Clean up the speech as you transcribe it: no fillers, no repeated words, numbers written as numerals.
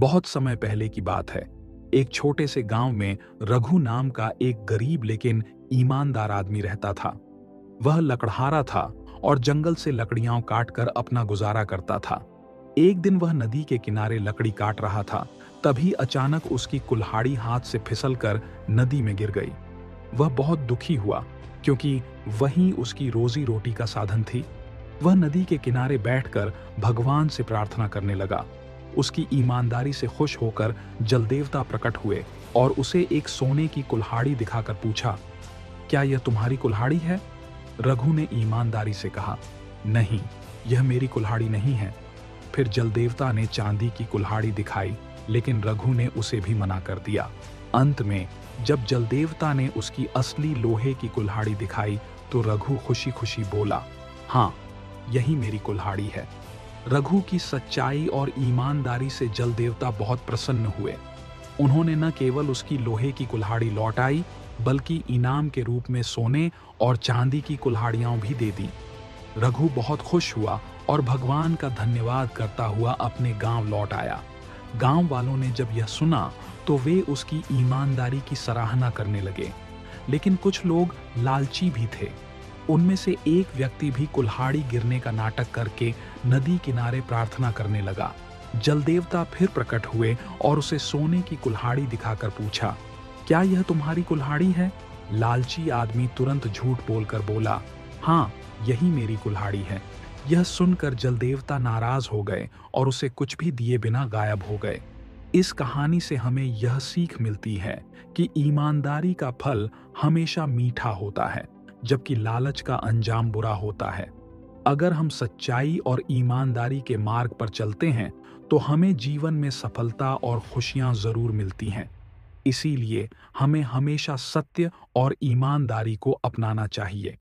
बहुत समय पहले की बात है। एक छोटे से गांव में रघु नाम का एक गरीब लेकिन ईमानदार आदमी रहता था। वह लकड़हारा था और जंगल से लकड़ियां काटकर अपना गुजारा करता था। एक दिन वह नदी के किनारे लकड़ी काट रहा था, तभी अचानक उसकी कुल्हाड़ी हाथ से फिसलकर नदी में गिर गई। वह बहुत दुखी हुआ, क्योंकि वहीं उसकी रोजी रोटी का साधन थी। वह नदी के किनारे बैठकर भगवान से प्रार्थना करने लगा। उसकी ईमानदारी से खुश होकर जल देवता प्रकट हुए और उसे एक सोने की कुल्हाड़ी दिखाकर पूछा, क्या यह तुम्हारी कुल्हाड़ी है? रघु ने ईमानदारी से कहा, नहीं, यह मेरी कुल्हाड़ी नहीं है। फिर जल देवता ने चांदी की कुल्हाड़ी दिखाई, लेकिन रघु ने उसे भी मना कर दिया। अंत में जब जल देवता ने उसकी असली लोहे की कुल्हाड़ी दिखाई, तो रघु खुशी खुशी बोला, हाँ, यही मेरी कुल्हाड़ी है। रघु की सच्चाई और ईमानदारी से जल देवता बहुत प्रसन्न हुए। उन्होंने न केवल उसकी लोहे की कुल्हाड़ी लौटाई, बल्कि इनाम के रूप में सोने और चांदी की कुल्हाड़ियां भी दे दी। रघु बहुत खुश हुआ और भगवान का धन्यवाद करता हुआ अपने गांव लौट आया। गांव वालों ने जब यह सुना, तो वे उसकी ईमानदारी की सराहना करने लगे। लेकिन कुछ लोग लालची भी थे। उनमें से एक व्यक्ति भी कुल्हाड़ी गिरने का नाटक करके नदी किनारे प्रार्थना करने लगा। जल देवता फिर प्रकट हुए और उसे सोने की कुल्हाड़ी दिखाकर पूछा, क्या यह तुम्हारी कुल्हाड़ी है? लालची आदमी तुरंत झूठ बोलकर बोला, हाँ, यही मेरी कुल्हाड़ी है। यह सुनकर जल देवता नाराज हो गए और उसे कुछ भी दिए बिना गायब हो गए। इस कहानी से हमें यह सीख मिलती है कि ईमानदारी का फल हमेशा मीठा होता है, जबकि लालच का अंजाम बुरा होता है। अगर हम सच्चाई और ईमानदारी के मार्ग पर चलते हैं, तो हमें जीवन में सफलता और खुशियां जरूर मिलती हैं। इसीलिए हमें हमेशा सत्य और ईमानदारी को अपनाना चाहिए।